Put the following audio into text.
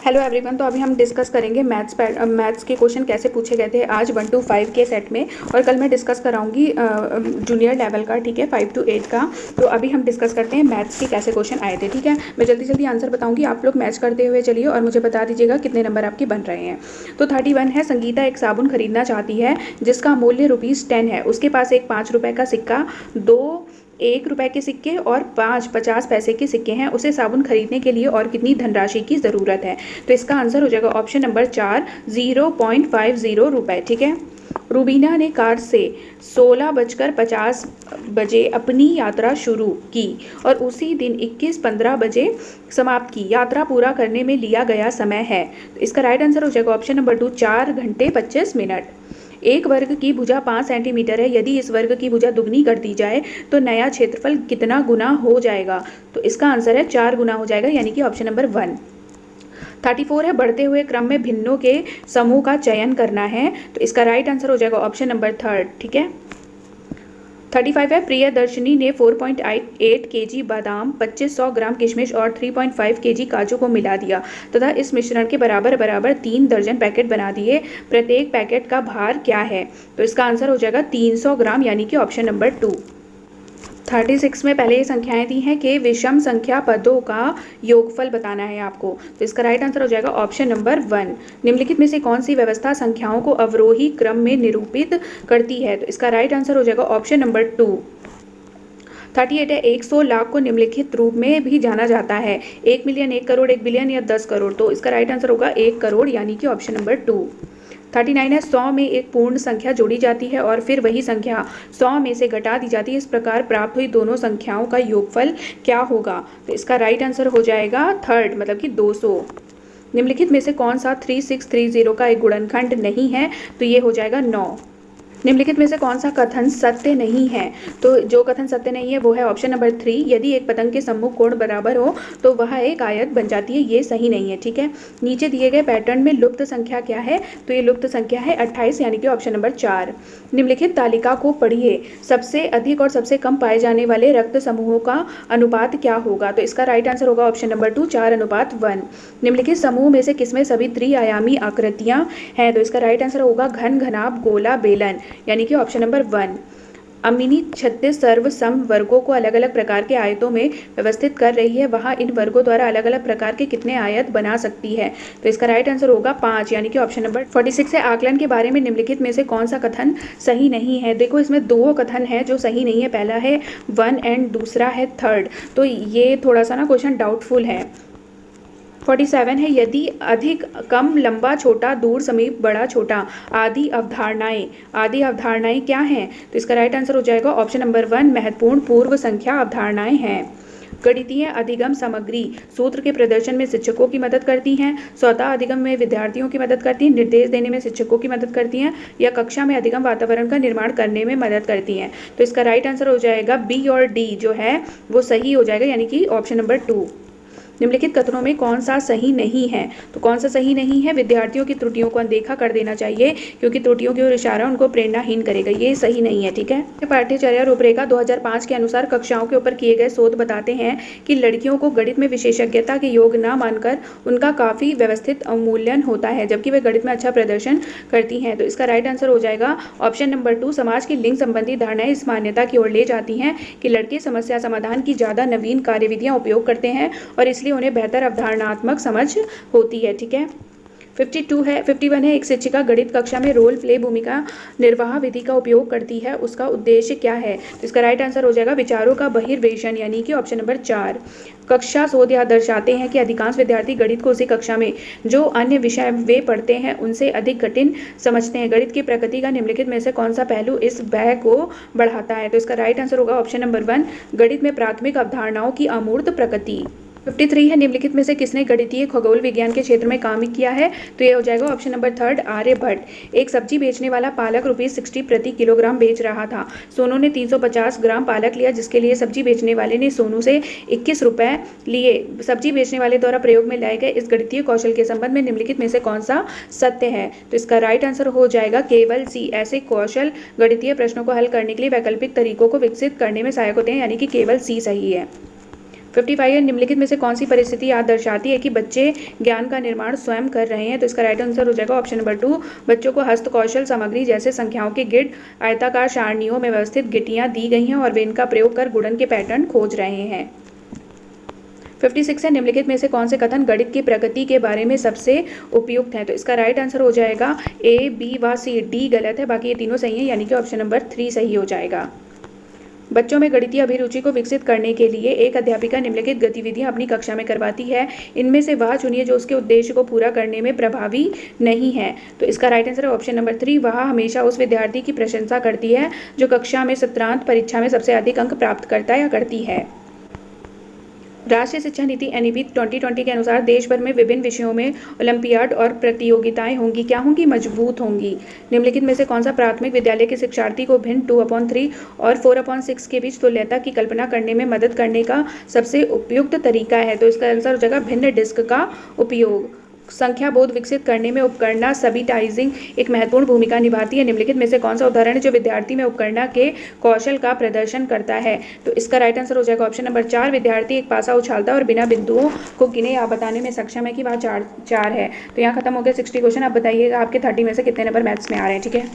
Hello everyone. तो अभी हम डिस्कस करेंगे मैथ्स के क्वेश्चन कैसे पूछे गए थे आज 1 to 5 के सेट में। और कल मैं डिस्कस कराऊंगी जूनियर लेवल का, ठीक है, 5 to 8 का। तो अभी हम डिस्कस करते हैं मैथ्स के कैसे क्वेश्चन आए थे, ठीक है। मैं जल्दी जल्दी आंसर बताऊंगी, आप लोग मैच करते हुए चलिए और मुझे बता दीजिएगा कितने नंबर आपके बन रहे हैं। तो 31 है, संगीता एक साबुन खरीदना चाहती है जिसका मूल्य ₹10 है। उसके पास एक 5 रुपये का सिक्का, 2 ₹1 के सिक्के और 5 50 पैसे के सिक्के हैं। उसे साबुन खरीदने के लिए और कितनी धनराशि की ज़रूरत है? तो इसका आंसर हो जाएगा ऑप्शन नंबर 4, 0.50 रुपये, ठीक है। रूबीना ने कार से 16:50 बजे अपनी यात्रा शुरू की और उसी दिन 21:15 बजे समाप्त की। यात्रा पूरा करने में लिया गया समय है। तो इसका राइट आंसर हो जाएगा ऑप्शन नंबर 2, 4 घंटे 25 मिनट। एक वर्ग की भुजा 5 सेंटीमीटर है। यदि इस वर्ग की भुजा दुगनी कर दी जाए तो नया क्षेत्रफल कितना गुना हो जाएगा? तो इसका आंसर है 4 गुना हो जाएगा, यानी कि ऑप्शन नंबर 1। 34 है, बढ़ते हुए क्रम में भिन्नों के समूह का चयन करना है। तो इसका राइट आंसर हो जाएगा ऑप्शन नंबर 3, ठीक है। 35 है, प्रियदर्शनी ने 4.8 kg बादाम, 2500 ग्राम किशमिश और 3.5 kg काजू को मिला दिया तथा इस मिश्रण के बराबर बराबर 3 दर्जन पैकेट बना दिए। प्रत्येक पैकेट का भार क्या है? तो इसका आंसर हो जाएगा 300 ग्राम, यानी कि ऑप्शन नंबर 2। 36 में पहले ये संख्याएं दी हैं कि विषम संख्या पदों का योगफल बताना है आपको। तो इसका राइट आंसर हो जाएगा ऑप्शन नंबर 1। निम्नलिखित में से कौन सी व्यवस्था संख्याओं को अवरोही क्रम में निरूपित करती है? तो इसका राइट आंसर हो जाएगा ऑप्शन नंबर 2। 38 है, 100 लाख को निम्नलिखित रूप में भी जाना जाता है: 1 मिलियन, 1 करोड़, 1 बिलियन या 10 करोड़। तो इसका राइट आंसर होगा 1 करोड़, यानी कि ऑप्शन नंबर 2। 39 है, 100 में एक पूर्ण संख्या जोड़ी जाती है और फिर वही संख्या 100 में से घटा दी जाती है। इस प्रकार प्राप्त हुई दोनों संख्याओं का योगफल क्या होगा? तो इसका राइट आंसर हो जाएगा 3, मतलब कि 200। निम्नलिखित में से कौन सा 3630 का एक गुणनखंड नहीं है? तो ये हो जाएगा 9। निम्नलिखित में से कौन सा कथन सत्य नहीं है? तो जो कथन सत्य नहीं है वो है ऑप्शन नंबर 3, यदि एक पतंग के सम्मुख कोण बराबर हो तो वह एक आयत बन जाती है। ये सही नहीं है, ठीक है। नीचे दिए गए पैटर्न में लुप्त संख्या क्या है? तो ये लुप्त संख्या है 28, यानी कि ऑप्शन नंबर 4। निम्नलिखित तालिका को पढ़िए, सबसे अधिक और सबसे कम पाए जाने वाले रक्त समूहों का अनुपात क्या होगा? तो इसका राइट आंसर होगा ऑप्शन नंबर 2, 4:1। निम्नलिखित समूह में से किसमें सभी त्रिआयामी आकृतियां हैं? तो इसका राइट आंसर होगा घन, घनाभ, गोला, बेलन, यानी कि ऑप्शन नंबर 1। अमीनी 36 सर्व सम वर्गों को अलग अलग प्रकार के आयतों में व्यवस्थित कर रही है। वहाँ इन वर्गों द्वारा अलग अलग प्रकार के कितने आयत बना सकती है? तो इसका राइट आंसर होगा 5, यानी कि ऑप्शन नंबर 46 है, आकलन के बारे में निम्नलिखित में से कौन सा कथन सही नहीं है? देखो, इसमें 2 कथन है जो सही नहीं है। पहला है 1 एंड दूसरा है 3। तो ये थोड़ा सा ना क्वेश्चन डाउटफुल है। 47 है, यदि अधिक, कम, लंबा, छोटा, दूर, समीप, बड़ा, छोटा आदि अवधारणाएं क्या हैं? तो इसका राइट आंसर हो जाएगा ऑप्शन नंबर 1, महत्वपूर्ण पूर्व संख्या अवधारणाएं हैं। गणितीय अधिगम सामग्री सूत्र के प्रदर्शन में शिक्षकों की मदद करती हैं, स्वतः अधिगम में विद्यार्थियों की मदद करती हैं, निर्देश देने में शिक्षकों की मदद करती हैं, या कक्षा में अधिगम वातावरण का निर्माण करने में मदद करती हैं। तो इसका राइट आंसर हो जाएगा बी और डी जो है वो सही हो जाएगा, यानी कि ऑप्शन नंबर 2। निम्नलिखित कथनों में कौन सा सही नहीं है? तो कौन सा सही नहीं है? विद्यार्थियों की त्रुटियों को अनदेखा कर देना चाहिए क्योंकि त्रुटियों की ओर इशारा उनको प्रेरणाहीन करेगा। ये सही नहीं है, ठीक है। पाठ्यचर्या रूपरेखा 2005 के अनुसार कक्षाओं के ऊपर किए गए शोध बताते हैं कि लड़कियों को गणित में विशेषज्ञता के योग न मानकर उनका काफ़ी व्यवस्थित अवमूल्यन होता है जबकि वे गणित में अच्छा प्रदर्शन करती हैं। तो इसका राइट आंसर हो जाएगा ऑप्शन नंबर 2। समाज की लिंग संबंधी धारणाएं इस मान्यता की ओर ले जाती हैं कि लड़के समस्या समाधान की ज़्यादा नवीन कार्यविधियाँ उपयोग करते हैं और इसलिए उन्हें बेहतर अवधारणात्मक समझ होती है, ठीक है। 51 है, एक शिक्षिका गणित कक्षा में रोल प्ले भूमिका निर्वाह विधि का उपयोग करती है, उसका उद्देश्य क्या है? तो इसका राइट आंसर हो जाएगा विचारों का बहिर्वेशन, यानी कि ऑप्शन नंबर 4। कक्षा शोध यह दर्शाते हैं कि अधिकांश विद्यार्थी गणित को उसी कक्षा में जो अन्य विषय वे पढ़ते हैं उनसे अधिक कठिन समझते हैं। गणित की प्रकृति का निम्नलिखित में से कौन सा पहलू इस भय को बढ़ाता है? तो इसका राइट आंसर होगा ऑप्शन नंबर 1, गणित में प्राथमिक अवधारणाओं की अमूर्त प्रकृति। 53 है, निम्नलिखित में से किसने गणितीय खगोल विज्ञान के क्षेत्र में काम किया है? तो ये हो जाएगा ऑप्शन नंबर 3, आर्यभट्ट। एक सब्जी बेचने वाला पालक ₹60 प्रति किलोग्राम बेच रहा था। सोनू ने 350 ग्राम पालक लिया जिसके लिए सब्जी बेचने वाले ने सोनू से 21 रुपए लिए। सब्जी बेचने वाले द्वारा प्रयोग में लाए गए इस गणितीय कौशल के संबंध में निम्नलिखित में से कौन सा सत्य है? तो इसका राइट आंसर हो जाएगा केवल सी। ऐसे कौशल गणितीय प्रश्नों को हल करने के लिए वैकल्पिक तरीकों को विकसित करने में सहायक होते हैं, यानी कि केवल सी सही है। 55 है, निम्नलिखित में से कौन सी परिस्थिति याद दर्शाती है कि बच्चे ज्ञान का निर्माण स्वयं कर रहे हैं? तो इसका राइट आंसर हो जाएगा ऑप्शन नंबर 2, बच्चों को हस्तकौशल सामग्री जैसे संख्याओं के गिट, आयताकार सारणियों में व्यवस्थित गिटियां दी गई हैं और वे इनका प्रयोग कर गुणन के पैटर्न खोज रहे हैं। 56 है, निम्नलिखित में से कौन से कथन गणित की प्रगति के बारे में सबसे उपयुक्त है? तो इसका राइट आंसर हो जाएगा ए, बी व सी। डी गलत है, बाकी ये तीनों सही है, यानी कि ऑप्शन नंबर 3 सही हो जाएगा। बच्चों में गणितीय अभिरुचि को विकसित करने के लिए एक अध्यापिका निम्नलिखित गतिविधियां अपनी कक्षा में करवाती है, इनमें से वह चुनिए जो उसके उद्देश्य को पूरा करने में प्रभावी नहीं है। तो इसका राइट आंसर है ऑप्शन नंबर 3, वह हमेशा उस विद्यार्थी की प्रशंसा करती है जो कक्षा में सत्रांत परीक्षा में सबसे अधिक अंक प्राप्त करता या करती है। राष्ट्रीय शिक्षा नीति NEP 2020 के अनुसार देश भर में विभिन्न विषयों में ओलंपियाड और प्रतियोगिताएं होंगी। क्या होंगी? मजबूत होंगी। निम्नलिखित में से कौन सा प्राथमिक विद्यालय के शिक्षार्थी को भिन्न 2/3 और 4/6 के बीच तुल्यता की कल्पना करने में मदद करने का सबसे उपयुक्त तरीका है? तो इसका आंसर हो जाएगा भिन्न डिस्क का उपयोग। संख्या बोध विकसित करने में उपकरणा सबिटाइजिंग एक महत्वपूर्ण भूमिका निभाती है। निम्नलिखित में से कौन सा उदाहरण है जो विद्यार्थी में उपकरणा के कौशल का प्रदर्शन करता है? तो इसका राइट आंसर हो जाएगा ऑप्शन नंबर 4, विद्यार्थी एक पासा उछालता है और बिना बिंदुओं को गिने या बताने में सक्षम है कि वह चार है। तो यहाँ खत्म हो गया 60 क्वेश्चन। अब बताइएगा आपके 30 में से कितने नंबर मैथ्स में आ रहे हैं, ठीक है।